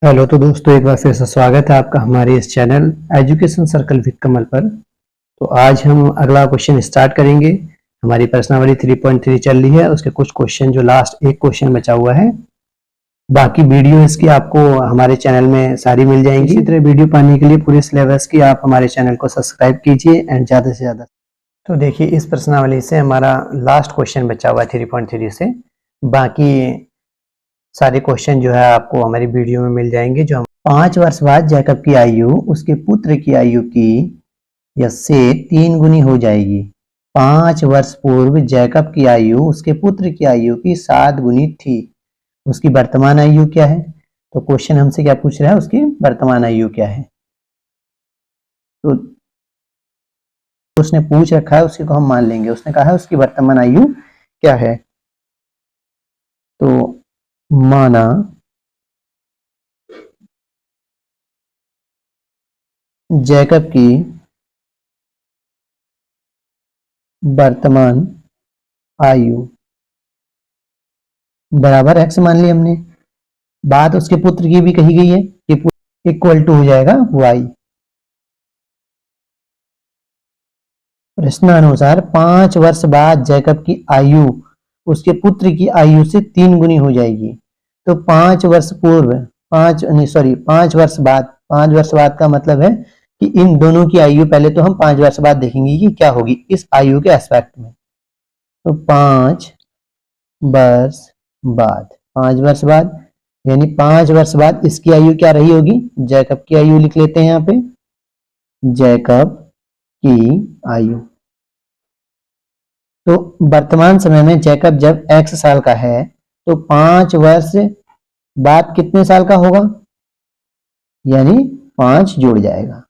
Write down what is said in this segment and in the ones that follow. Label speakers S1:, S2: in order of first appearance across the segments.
S1: Hello तो दोस्तों, एक बार फिर से स्वागत है आपका हमारे इस चैनल एजुकेशन सर्कल विद कमल पर। तो आज हम अगला क्वेश्चन स्टार्ट करेंगे। हमारी प्रश्नावली 3.3 चल रही है, उसके कुछ क्वेश्चन जो लास्ट एक क्वेश्चन बचा हुआ है। बाकी वीडियो इसकी आपको हमारे चैनल में सारी मिल जाएंगी। इसी तरह वीडियो पाने के लिए पूरे सिलेबस की आप हमारे चैनल को सब्सक्राइब कीजिए एंड ज़्यादा से ज़्यादा। तो देखिए, इस प्रश्नावली से हमारा लास्ट क्वेश्चन बचा हुआ है 3.3 से। बाकी सारे क्वेश्चन जो है आपको हमारी वीडियो में मिल जाएंगे। जो हम 5 वर्ष बाद जैकब की आयु उसके पुत्र की आयु की से 3 गुनी हो जाएगी। 5 वर्ष पूर्व जैकब की आयु उसके पुत्र की आयु की 7 गुनी थी। उसकी वर्तमान आयु क्या है? तो क्वेश्चन हमसे क्या पूछ रहा है, उसकी वर्तमान आयु क्या है। तो उसने पूछ रखा है, उसी को हम मान लेंगे। उसने कहा है उसकी वर्तमान आयु क्या है, तो माना जैकब की वर्तमान आयु बराबर x मान ली हमने। बात उसके पुत्र की भी कही गई है कि इक्वल टू हो जाएगा y। प्रश्नानुसार 5 वर्ष बाद जैकब की आयु उसके पुत्र की आयु से 3 गुनी हो जाएगी। तो 5 वर्ष पूर्व 5 वर्ष बाद, 5 वर्ष बाद का मतलब है कि इन दोनों की आयु पहले तो हम 5 वर्ष बाद देखेंगे कि क्या होगी इस आयु के एस्पेक्ट में। तो 5 वर्ष बाद, 5 वर्ष बाद यानी 5 वर्ष बाद इसकी आयु क्या रही होगी, जैकब की आयु लिख लेते हैं यहाँ पे, जैकब की आयु। तो वर्तमान समय में जैकब जब x साल का है तो 5 वर्ष बाद कितने साल का होगा, यानी 5 जुड़ जाएगा।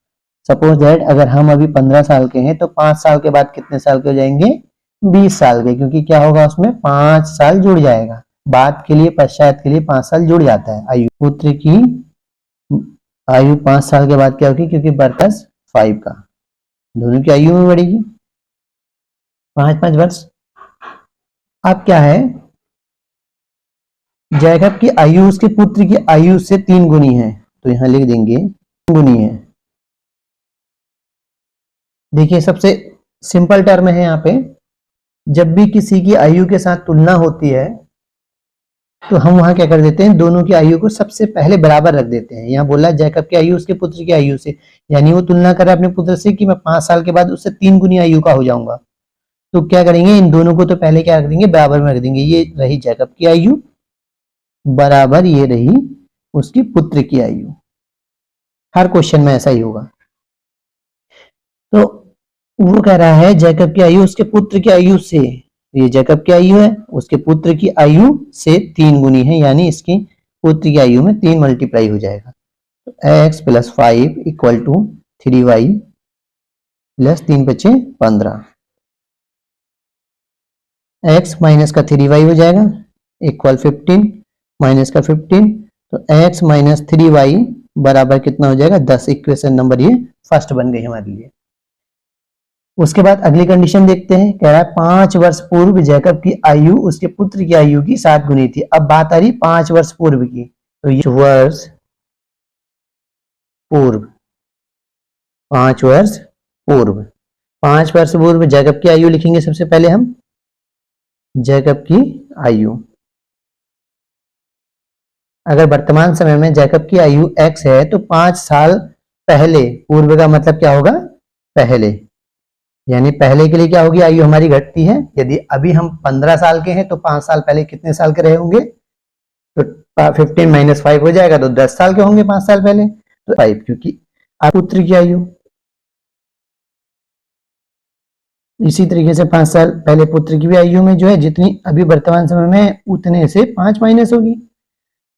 S1: सपोज दैट अगर हम अभी 15 साल के हैं तो 5 साल के बाद कितने साल के हो जाएंगे, 20 साल के, क्योंकि क्या होगा उसमें 5 साल जुड़ जाएगा। बाद के लिए, पश्चात के लिए 5 साल जुड़ जाता है। आयु पुत्र की आयु 5 साल के बाद क्या होगी, क्योंकि बरकस 5 का, दोनों की आयु में बढ़ेगी 5-5 वर्ष। अब क्या है, जैकब की आयु उसके पुत्र की आयु से 3 गुनी है, तो यहां लिख देंगे 3 गुनी है। देखिए सबसे सिंपल टर्म है यहाँ पे, जब भी किसी की आयु के साथ तुलना होती है तो हम वहां क्या कर देते हैं, दोनों की आयु को सबसे पहले बराबर रख देते हैं। यहाँ बोला जैकब की आयु उसके पुत्र की आयु से, यानी वो तुलना कर रहा है अपने पुत्र से कि मैं 5 साल के बाद उससे 3 गुनी आयु का हो जाऊंगा। तो क्या करेंगे, इन दोनों को तो पहले क्या रख देंगे, बराबर में रख देंगे। ये रही जैकब की आयु बराबर ये रही उसकी पुत्र की आयु। हर क्वेश्चन में ऐसा ही होगा। तो वो कह रहा है जैकब की आयु उसके पुत्र की आयु से, ये जैकब की आयु है, उसके पुत्र की आयु से 3 गुनी है, यानी इसकी पुत्र की आयु में 3 मल्टीप्लाई हो जाएगा। तो x + 5 = 3y + 3 × 5 = 15। x माइनस का 3y हो जाएगा इक्वल 15 माइनस का 15, तो x - 3y बराबर कितना हो जाएगा, 10। इक्वेशन नंबर ये फर्स्ट बन गई हमारे लिए। उसके बाद अगली कंडीशन देखते हैं, कह रहा है 5 वर्ष पूर्व जैकब की आयु उसके पुत्र की आयु की 7 गुनी थी। अब बात आ रही 5 वर्ष पूर्व की, तो ये वर्ष पूर्व, 5 वर्ष पूर्व, 5 वर्ष पूर्व जैकब की आयु लिखेंगे सबसे पहले हम, जैकब की आयु। अगर वर्तमान समय में जैकब की आयु x है तो 5 साल पहले, पूर्व का मतलब क्या होगा, पहले, यानी पहले के लिए क्या होगी, आयु हमारी घटती है। यदि अभी हम 15 साल के हैं तो 5 साल पहले कितने साल के रहे होंगे, तो 15 - 5 हो जाएगा, तो 10 साल के होंगे 5 साल पहले, तो 5, क्योंकि पुत्र की आयु। इसी तरीके से 5 साल पहले पुत्र की भी आयु में जो है जितनी अभी वर्तमान समय में उतने से 5 माइनस होगी,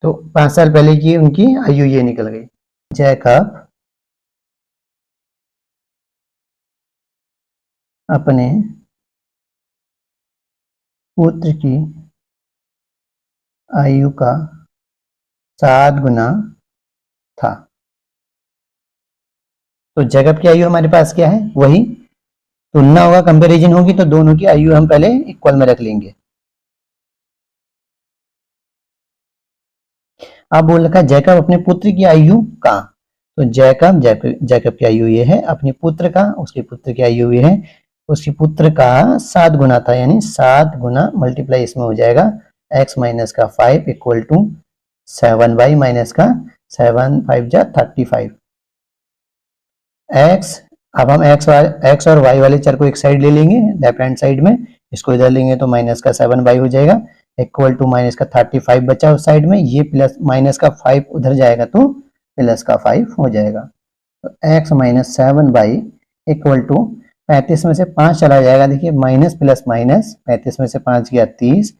S1: तो 5 साल पहले की उनकी आयु ये निकल गई। जैकब अपने पुत्र की आयु का 7 गुना था। तो जैकब की आयु हमारे पास क्या है, वही तुलना होगा, कंपैरिजन होगी, तो दोनों की आयु हम पहले इक्वल में रख लेंगे। अब बोल रखा है जैकब अपने पुत्र की आयु का, तो जैकब की आयु ये है, अपने पुत्र का, उसके पुत्र की आयु ये है, उसके पुत्र का 7 गुना था, यानी 7 गुना मल्टीप्लाई इसमें हो जाएगा x माइनस का 5 इक्वल टू 7y माइनस का 7 5 जा 35 x। अब हम x और y वाले चर को एक साइड ले लेंगे लेफ्ट हैंड साइड में, इसको इधर लेंगे तो माइनस का 7y हो जाएगा इक्वल टू माइनस का 35 बचा उस साइड में, ये प्लस माइनस का 5 उधर जाएगा तो प्लस का 5 हो जाएगा। तो x minus 7y equal to 35 में से 5 चला जाएगा, देखिए माइनस प्लस माइनस, 35 में से 5 गया 30,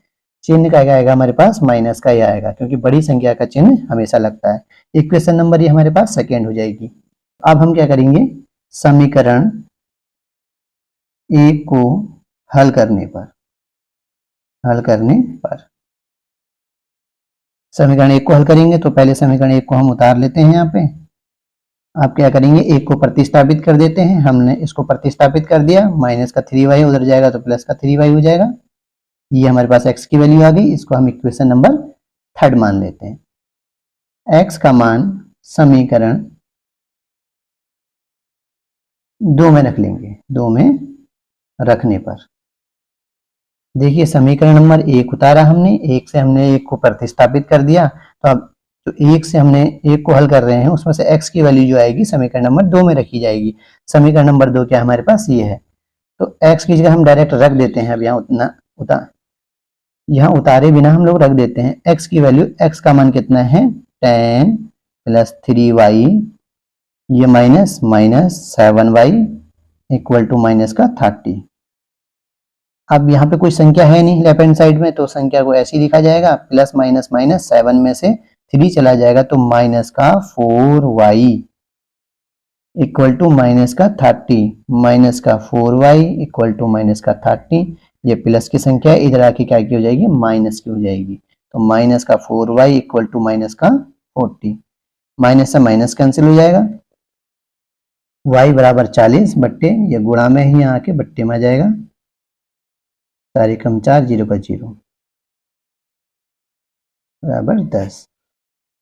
S1: चिन्ह का क्या आएगा हमारे पास, माइनस का ही आएगा, क्योंकि बड़ी संख्या का चिन्ह हमेशा लगता है। इक्वेशन नंबर ये हमारे पास सेकेंड हो जाएगी। अब हम क्या करेंगे, समीकरण एक को हल करने पर समीकरण एक को हल करेंगे तो पहले समीकरण एक को हम उतार लेते हैं यहाँ पे। आप क्या करेंगे, एक को प्रतिस्थापित कर देते हैं, हमने इसको प्रतिस्थापित कर दिया, माइनस का 3y उधर जाएगा तो प्लस का 3y हो जाएगा, ये हमारे पास x की वैल्यू आ गई, इसको हम इक्वेशन नंबर थर्ड मान लेते हैं। x का मान समीकरण 2 में रख लेंगे, 2 में रखने पर देखिए समीकरण नंबर 1 उतारा हमने, 1 से हमने 1 को प्रतिस्थापित कर दिया, तो अब जो 1 से हमने 1 को हल कर रहे हैं उसमें से x की वैल्यू जो आएगी समीकरण नंबर 2 में रखी जाएगी। समीकरण नंबर 2 क्या हमारे पास ये है, तो x की जगह हम डायरेक्ट रख देते हैं। अब यहाँ उतारे बिना हम लोग रख देते हैं x की वैल्यू, x का मान कितना है 10 प्लस 3y, ये minus 7y equal to minus का 30। अब यहाँ पे कोई संख्या है नहीं लेफ्ट हैंड साइड में, तो संख्या को ऐसे ही लिखा जाएगा, प्लस माइनस माइनस 7 में से 3 चला जाएगा तो माइनस का 4y इक्वल टू माइनस का 30, माइनस का 4y इक्वल टू माइनस का 30, ये प्लस की संख्या इधर आके क्या की हो जाएगी, माइनस की हो जाएगी, तो माइनस का 4y इक्वल टू माइनस का 40, माइनस से माइनस कैंसिल हो जाएगा, y बराबर 40 बट्टे, ये गुणा में ही यहाँ के बट्टे में आ जाएगा, सारे कम 4 0 का 0 बराबर 10।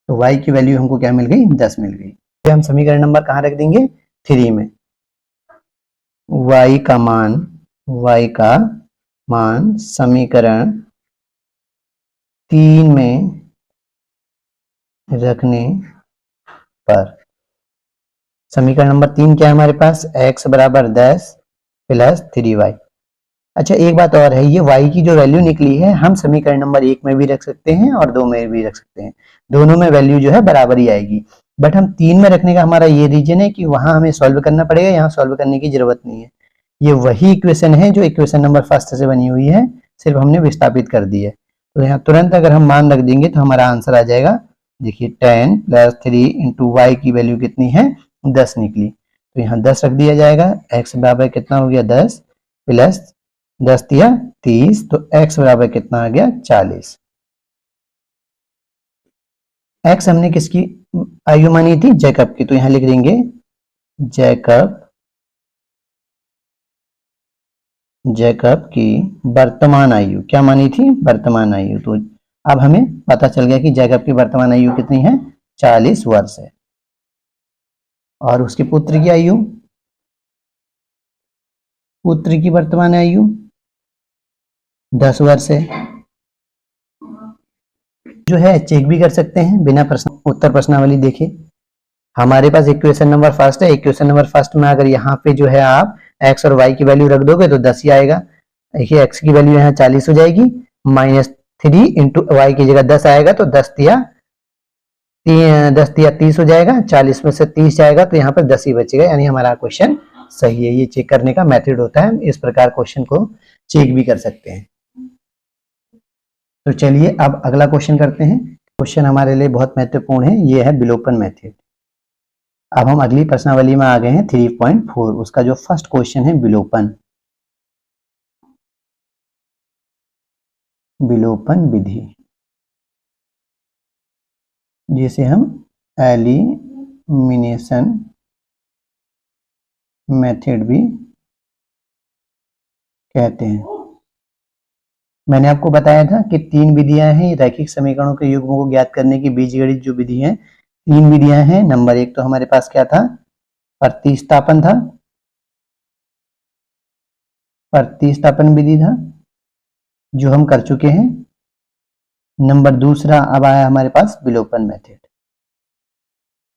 S1: तो y की वैल्यू हमको क्या मिल गई, 10 मिल गई। हम समीकरण नंबर कहाँ रख देंगे, 3 में। y का मान समीकरण 3 में रखने पर, समीकरण नंबर 3 क्या है हमारे पास, x बराबर 10 प्लस 3y। अच्छा एक बात और है, ये y की जो वैल्यू निकली है हम समीकरण नंबर 1 में भी रख सकते हैं और 2 में भी रख सकते हैं, दोनों में वैल्यू जो है बराबर ही आएगी, बट हम 3 में रखने का हमारा ये रीजन है कि वहां हमें सॉल्व करना पड़ेगा, यहाँ सॉल्व करने की जरूरत नहीं है। ये वही इक्वेशन है जो इक्वेशन नंबर फर्स्ट से बनी हुई है, सिर्फ हमने विस्थापित कर दी है। तो यहाँ तुरंत अगर हम मान रख देंगे तो हमारा आंसर आ जाएगा, देखिए 10 प्लस 3 इंटू वाई की वैल्यू कितनी है, 10 निकली, तो यहाँ 10 रख दिया जाएगा, x बराबर कितना हो गया 10 प्लस 10 दिया 30, तो x बराबर कितना आ गया 40। x हमने किसकी आयु मानी थी, जैकब की, तो यहाँ लिख देंगे जैकब की वर्तमान आयु, क्या मानी थी, वर्तमान आयु। तो अब हमें पता चल गया कि जैकब की वर्तमान आयु कितनी है, 40 वर्ष है, और उसके पुत्र की वर्तमान आयु 10 वर्ष है। जो है चेक भी कर सकते हैं बिना उत्तर प्रश्नावली देखे। हमारे पास इक्वेशन नंबर फर्स्ट है, इक्वेशन नंबर फर्स्ट में अगर यहाँ पे जो है आप x और y की वैल्यू रख दोगे तो 10 ही आएगा। देखिए x की वैल्यू यहाँ 40 हो जाएगी, -3 इंटू वाई की जगह 10 आएगा, तो 10 दिया 30 हो जाएगा, 40 में से 30 जाएगा तो यहाँ पर 10 ही बचेगा, यानी हमारा क्वेश्चन सही है। ये चेक करने का मेथड होता है, इस प्रकार क्वेश्चन को चेक भी कर सकते हैं। तो चलिए अब अगला क्वेश्चन करते हैं। क्वेश्चन हमारे लिए बहुत महत्वपूर्ण है, ये है विलोपन मेथड। अब हम अगली प्रश्नावली में आ गए हैं 3.4, उसका जो फर्स्ट क्वेश्चन है विलोपन विधि, जिसे हम एलिमिनेशन मेथड भी कहते हैं। मैंने आपको बताया था कि 3 विधियां हैं रैखिक समीकरणों के युग्मों को ज्ञात करने की, बीजगणित जो विधि है 3 विधियां हैं। नंबर 1 तो हमारे पास क्या था, प्रतिस्थापन था, प्रतिस्थापन विधि था जो हम कर चुके हैं। नंबर दूसरा अब आया हमारे पास विलोपन मेथड,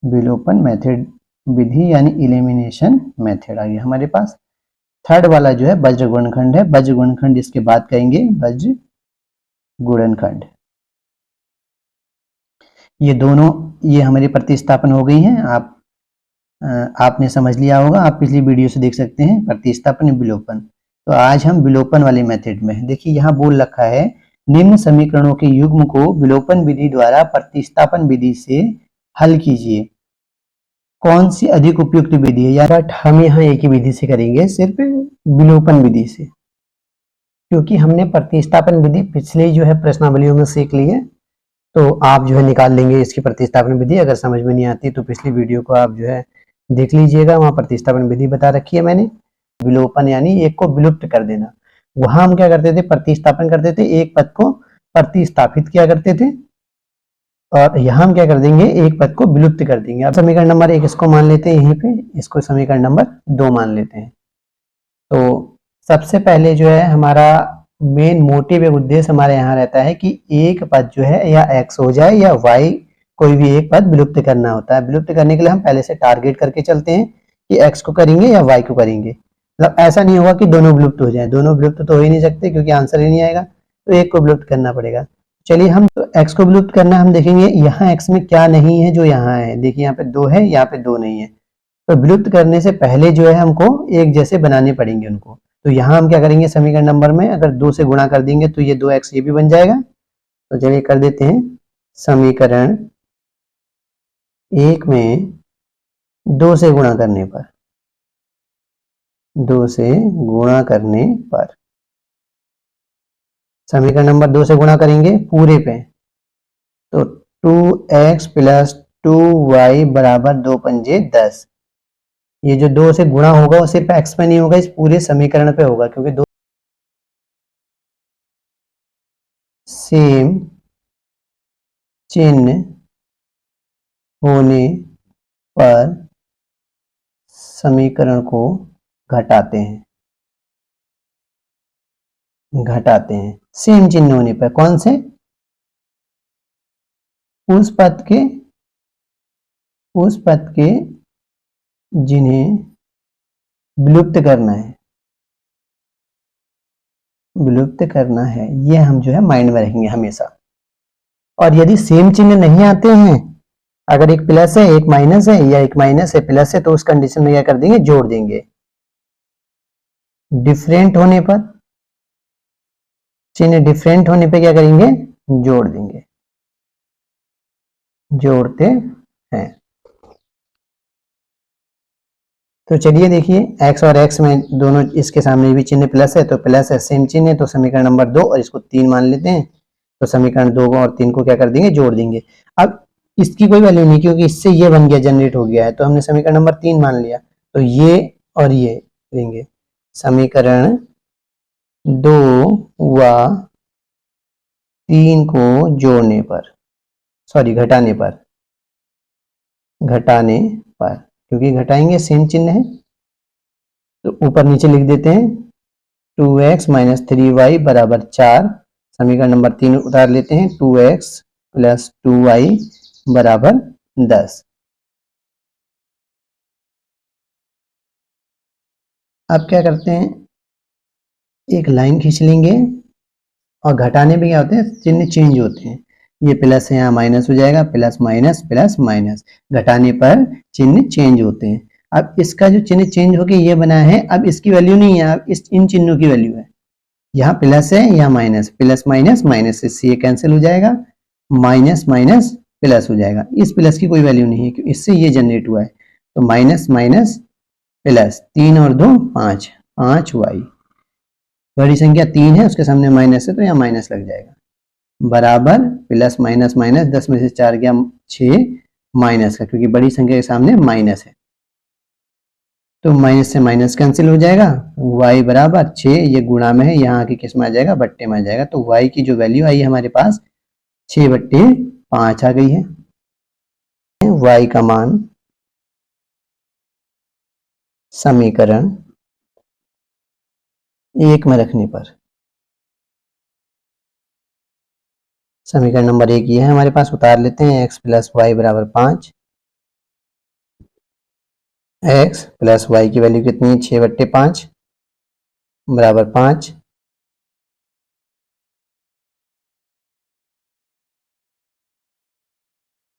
S1: विलोपन मेथड विधि यानी इलिमिनेशन मेथड आ गया हमारे पास। थर्ड वाला जो है वज्र गुणनखंड है, वज्र गुणनखंड इसके बाद कहेंगे, वज्र गुणनखंड। ये दोनों, ये हमारी प्रतिस्थापन हो गई हैं। आपने समझ लिया होगा, आप पिछली वीडियो से देख सकते हैं, प्रतिस्थापन विलोपन। तो आज हम विलोपन वाले मेथड में हैं। देखिए यहाँ बोल रखा है, निम्न समीकरणों के युग्म को विलोपन विधि द्वारा प्रतिस्थापन विधि से हल कीजिए। कौन सी अधिक उपयुक्त विधि है, या बट हम यहाँ एक ही विधि से करेंगे, सिर्फ विलोपन विधि से, क्योंकि हमने प्रतिस्थापन विधि पिछले जो है प्रश्नावलियों में सीख ली है। तो आप जो है निकाल लेंगे इसकी प्रतिस्थापन विधि। अगर समझ में नहीं आती तो पिछली वीडियो को आप जो है देख लीजिएगा, वहां प्रतिस्थापन विधि बता रखी है मैंने। विलोपन यानी एक को विलुप्त कर देना। वहां हम क्या करते थे, प्रतिस्थापन करते थे, एक पद को प्रतिस्थापित किया करते थे, और यहां हम क्या कर देंगे, एक पद को विलुप्त कर देंगे। अब समीकरण नंबर 1 इसको मान लेते हैं, यहीं पे इसको समीकरण नंबर 2 मान लेते हैं। तो सबसे पहले जो है हमारा मेन मोटिव या उद्देश्य हमारे यहाँ रहता है कि एक पद जो है या x हो जाए या y, कोई भी एक पद विलुप्त करना होता है। विलुप्त करने के लिए हम पहले से टारगेट करके चलते हैं कि x को करेंगे या y को करेंगे। मतलब ऐसा नहीं होगा कि दोनों विलुप्त हो जाए, दोनों विलुप्त तो हो ही नहीं सकते क्योंकि आंसर ही नहीं आएगा, तो एक को विलुप्त करना पड़ेगा। चलिए हम तो x को विलुप्त करना, हम देखेंगे यहाँ x में क्या नहीं है जो यहाँ है। देखिए यहाँ पे 2 है, यहाँ पे 2 नहीं है, तो विलुप्त करने से पहले जो है हमको एक जैसे बनाने पड़ेंगे उनको। तो यहाँ हम क्या करेंगे, समीकरण नंबर में अगर 2 से गुणा कर देंगे तो ये 2x ये भी बन जाएगा। तो चलिए कर देते हैं, समीकरण 1 में 2 से गुणा करने पर, 2 से गुणा करने पर समीकरण नंबर 2 से गुणा करेंगे पूरे पे, तो 2x प्लस 2y बराबर 2 पंजे 10। ये जो 2 से गुणा होगा वो सिर्फ x पे नहीं होगा, इस पूरे समीकरण पे होगा, क्योंकि 2 सेम चिन्ह होने पर समीकरण को घटाते हैं, घटाते हैं। सेम चिन्ह होने पर कौन से, उस पद के, उस पद के जिन्हें विलुप्त करना है, विलुप्त करना है, ये हम जो है माइंड में रखेंगे हमेशा। और यदि सेम चिन्ह नहीं आते हैं, अगर एक प्लस है एक माइनस है या एक माइनस है प्लस है, तो उस कंडीशन में क्या कर देंगे, जोड़ देंगे। डिफरेंट होने पर, चिन्ह डिफरेंट होने पे क्या करेंगे, जोड़ देंगे, जोड़ते हैं। तो चलिए देखिए, x और x में दोनों, इसके सामने भी चिन्ह प्लस है तो प्लस है, सेम चिन्ह है तो समीकरण नंबर 2 और इसको 3 मान लेते हैं। तो समीकरण 2 और 3 को क्या कर देंगे, जोड़ देंगे। अब इसकी कोई वैल्यू नहीं, क्योंकि इससे ये बन गया, जनरेट हो गया है, तो हमने समीकरण नंबर 3 मान लिया। तो ये और ये लेंगे, समीकरण 2 व 3 को जोड़ने पर, सॉरी घटाने पर, घटाने पर, क्योंकि घटाएंगे सेम चिन्ह है, तो ऊपर नीचे लिख देते हैं 2x माइनस 3y बराबर 4। समीकरण नंबर 3 उतार लेते हैं, 2x प्लस 2y बराबर 10। अब क्या करते हैं, एक लाइन खींच लेंगे, और घटाने में क्या होते हैं, चिन्ह चेंज होते हैं। ये प्लस है, यहाँ माइनस हो जाएगा, प्लस माइनस प्लस माइनस, घटाने पर चिन्ह चेंज होते हैं। अब इसका जो चिन्ह चेंज होके ये बना है, अब इसकी वैल्यू नहीं है, अब इस इन चिन्हों की वैल्यू है। यहाँ प्लस है, यहाँ माइनस, प्लस माइनस माइनस, इससे ये कैंसिल हो जाएगा, माइनस माइनस प्लस हो जाएगा। इस प्लस की कोई वैल्यू नहीं है क्योंकि इससे ये जनरेट हुआ है। तो माइनस माइनस प्लस, 3 और 2 5, 5y, बड़ी संख्या 3 है, उसके सामने माइनस है तो यहाँ माइनस लग जाएगा, बराबर प्लस माइनस माइनस, 10 में से 4 गया 6 माइनस का, क्योंकि बड़ी संख्या के सामने माइनस है। तो माइनस से माइनस कैंसिल हो जाएगा, y बराबर 6, ये गुणा में है, यहाँ आके किस में आ जाएगा, बट्टे में आ जाएगा। तो y की जो वैल्यू आई हमारे पास 6/5 आ गई है। y का मान समीकरण 1 में रखने पर, समीकरण नंबर 1 ये है हमारे पास, उतार लेते हैं। x प्लस वाई बराबर 5, x प्लस वाई की वैल्यू कितनी है, 6/5 बराबर 5।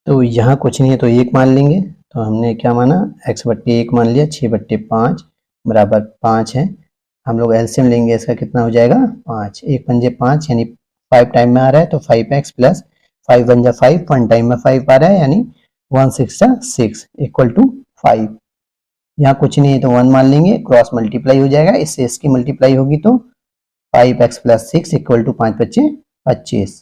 S1: तो यहाँ कुछ नहीं है तो 1 मान लेंगे। तो हमने क्या माना, x/1 मान लिया, 6/5 बराबर 5 है। हम लोग एलसीएम लेंगे, इसका कितना हो जाएगा, 5, 1 पंजे 5 यानी 5 टाइम में आ रहा है, तो 5x प्लस 5 वन जा 5, 1 टाइम में 5 आ रहा है, यानी 1 6 जा 6 इक्वल टू 5। यहाँ कुछ नहीं है तो 1 मान लेंगे, क्रॉस मल्टीप्लाई हो जाएगा, इससे इसकी मल्टीप्लाई होगी तो 5x प्लस 6 इक्वल टू 5 बच्चे 25।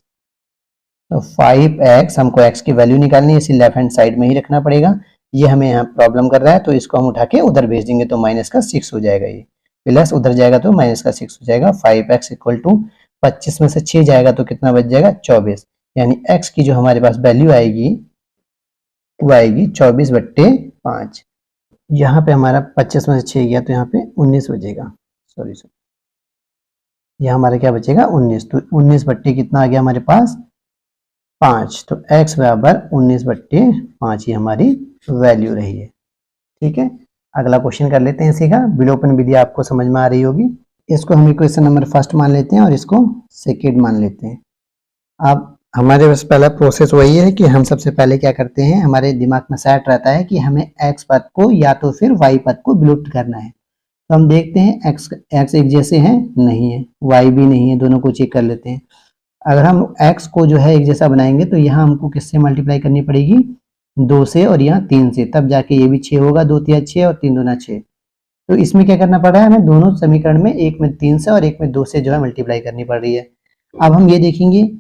S1: तो 5x, हमको x की वैल्यू निकालनी है, इसे लेफ्ट हैंड साइड में ही रखना पड़ेगा। ये हमें यहाँ प्रॉब्लम कर रहा है तो इसको हम उठा के उधर भेज देंगे, तो माइनस का 6 हो जाएगा, ये प्लस उधर जाएगा तो माइनस का 6 हो जाएगा। 5x इक्वल टू 25 में से 6 जाएगा तो कितना बच जाएगा, 24, यानी x की जो हमारे पास वैल्यू आएगी वो आएगी 24/5। यहाँ पे हमारा 25 में से 6 गया तो यहाँ पे 19 बचेगा, सॉरी यहाँ हमारा क्या बचेगा, 19। तो 19 बट्टे कितना आ गया हमारे पास, 5। तो x बराबर 19/5 ये हमारी वैल्यू रही है। ठीक है, अगला क्वेश्चन कर लेते हैं इसी का। विलोपन विधि आपको समझ में आ रही होगी। इसको हम इक्वेशन नंबर फर्स्ट मान लेते हैं और इसको सेकेंड मान लेते हैं। अब हमारे पास पहला प्रोसेस वही है कि हम सबसे पहले क्या करते हैं, हमारे दिमाग में सेट रहता है कि हमें x पद को या तो फिर y पद को विलुप्त करना है। तो हम देखते हैं x एक जैसे हैं, नहीं है, y भी नहीं है, दोनों को चेक कर लेते हैं। अगर हम x को जो है एक जैसा बनाएंगे तो यहाँ हमको किससे मल्टीप्लाई करनी पड़ेगी, 2 से, और यहाँ 3 से, तब जाके ये भी 6 होगा, 2 तिया 6 और 3 दूना 6। तो इसमें क्या करना पड़ रहा है हमें, दोनों समीकरण में, एक में 3 से और एक में 2 से जो है मल्टीप्लाई करनी पड़ रही है। अब हम ये देखेंगे,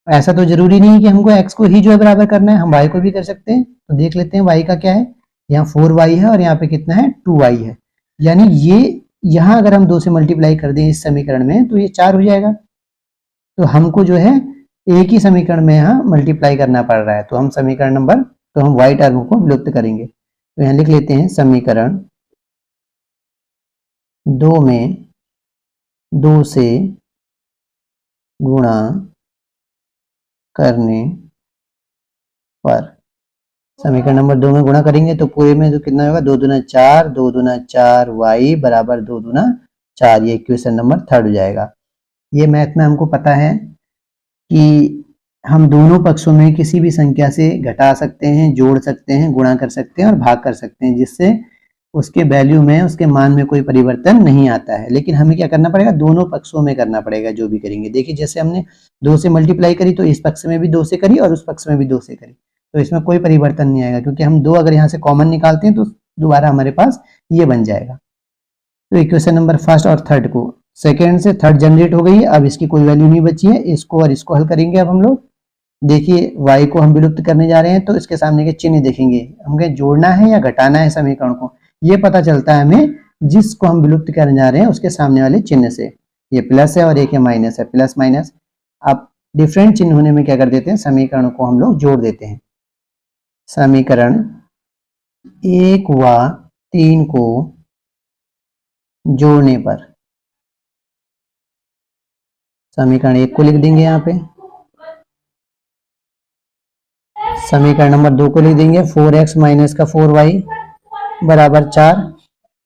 S1: ऐसा तो जरूरी नहीं है कि हमको x को ही जो है बराबर करना है, हम y को भी कर सकते हैं। तो देख लेते हैं y का क्या है, यहाँ 4y है और यहाँ पे कितना है, 2y है, यानी ये यहाँ अगर हम 2 से मल्टीप्लाई कर दें इस समीकरण में तो ये 4 हो जाएगा। तो हमको जो है एक ही समीकरण में यहाँ मल्टीप्लाई करना पड़ रहा है, तो हम समीकरण नंबर, तो हम y टर्म को विलुप्त करेंगे। तो यहाँ लिख लेते हैं, समीकरण 2 में 2 से गुणा करने पर, समीकरण नंबर 2 में गुणा करेंगे तो पूरे में तो कितना होगा, 2 दूना 4, 2 दूना 4 y बराबर 2 दूना 4, ये इक्वेशन नंबर 3 हो जाएगा। ये मैथ में हमको पता है कि हम दोनों पक्षों में किसी भी संख्या से घटा सकते हैं, जोड़ सकते हैं, गुणा कर सकते हैं और भाग कर सकते हैं, जिससे उसके वैल्यू में, उसके मान में कोई परिवर्तन नहीं आता है। लेकिन हमें क्या करना पड़ेगा, दोनों पक्षों में करना पड़ेगा जो भी करेंगे। देखिए जैसे हमने 2 से मल्टीप्लाई करी तो इस पक्ष में भी 2 से करी और उस पक्ष में भी 2 से करी, तो इसमें कोई परिवर्तन नहीं आएगा, क्योंकि हम 2 अगर यहाँ से कॉमन निकालते हैं तो दोबारा हमारे पास ये बन जाएगा। तो इक्वेशन नंबर फर्स्ट और थर्ड को, सेकेंड से थर्ड जनरेट हो गई है, अब इसकी कोई वैल्यू नहीं बची है, इसको और इसको हल करेंगे। अब हम लोग देखिए y को हम विलुप्त करने जा रहे हैं तो इसके सामने के चिन्ह देखेंगे, हमें जोड़ना है या घटाना है समीकरण को, ये पता चलता है हमें जिसको हम विलुप्त करने जा रहे हैं उसके सामने वाले चिन्ह से। ये प्लस है और एक है माइनस है, प्लस माइनस। अब डिफरेंट चिन्ह होने में क्या कर देते हैं, समीकरण को हम लोग जोड़ देते हैं। समीकरण 1 व 3 को जोड़ने पर, समीकरण 1 को लिख देंगे यहाँ पे, समीकरण नंबर 2 को लिख देंगे, 4x माइनस का 4y बराबर 4।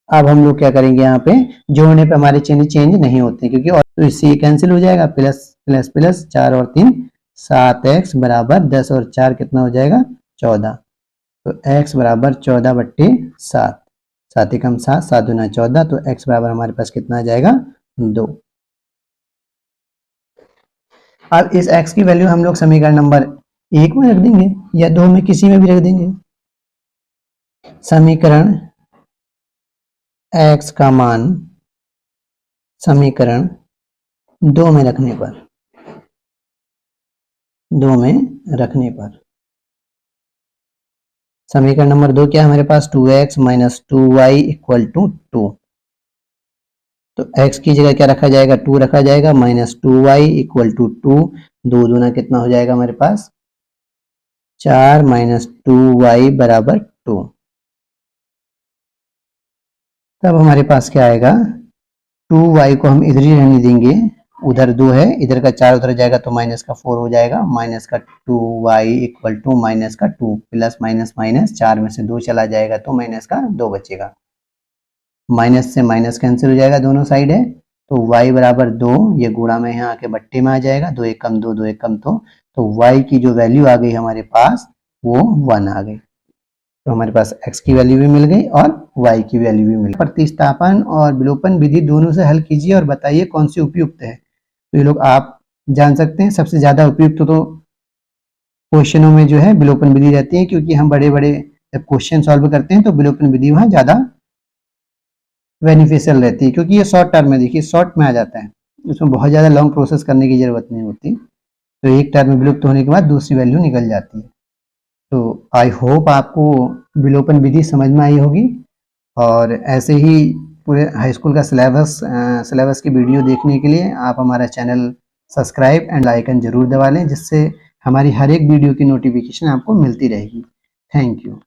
S1: अब हम लोग क्या करेंगे, यहाँ पे जोड़ने पे हमारे चिन्ह चेंज नहीं होते क्योंकि, और तो इससे कैंसिल हो जाएगा, प्लस प्लस प्लस 4 और 3 7x बराबर 10 और 4 कितना हो जाएगा, 14। तो x बराबर 14/7, 7 एकम 7, 7 दूना 14, तो x बराबर हमारे पास कितना आ जाएगा, 2। अब इस x की वैल्यू हम लोग समीकरण नंबर 1 में रख देंगे या 2 में, किसी में भी रख देंगे। समीकरण x का मान समीकरण 2 में रखने पर, 2 में रखने पर समीकरण नंबर 2 क्या है हमारे पास, 2x minus 2y equal to 2। तो x की जगह क्या रखा जाएगा, 2 रखा जाएगा, माइनस 2y इक्वल टू 2। 2 दूना कितना हो जाएगा हमारे पास, 4 माइनस 2y बराबर 2। तब हमारे पास क्या आएगा, 2y को हम इधर ही रहने देंगे, उधर 2 है, इधर का 4 उधर जाएगा तो माइनस का 4 हो जाएगा, माइनस का 2y इक्वल टू माइनस का 2, प्लस माइनस माइनस 4 में से 2 चला जाएगा तो माइनस का 2 बचेगा, माइनस से माइनस कैंसिल हो जाएगा, दोनों साइड है, तो y बराबर 2, ये गुणा में यहाँ आके बट्टे में आ जाएगा, 2 एक कम 2, 2 एक कम 2, तो y की जो वैल्यू आ गई हमारे पास वो 1 आ गई। तो हमारे पास x की वैल्यू भी मिल गई और y की वैल्यू भी मिल गई। प्रतिस्थापन और विलोपन विधि दोनों से हल कीजिए और बताइए कौन सी उपयुक्त है। तो ये लोग आप जान सकते हैं, सबसे ज्यादा उपयुक्त तो क्वेश्चनों में जो है विलोपन विधि रहती है, क्योंकि हम बड़े बड़े जब क्वेश्चन सॉल्व करते हैं तो विलोपन विधि वहाँ ज्यादा बेनिफिशियल रहती है, क्योंकि ये शॉर्ट टर्म में, देखिए शॉर्ट में आ जाता है, उसमें बहुत ज़्यादा लॉन्ग प्रोसेस करने की ज़रूरत नहीं होती, तो एक टर्म विलुप्त होने के बाद दूसरी वैल्यू निकल जाती है। तो आई होप आपको विलोपन विधि समझ में आई होगी, और ऐसे ही पूरे हाई स्कूल का सिलेबस की वीडियो देखने के लिए आप हमारा चैनल सब्सक्राइब एंड आइकन जरूर दबा लें, जिससे हमारी हर एक वीडियो की नोटिफिकेशन आपको मिलती रहेगी। Thank you.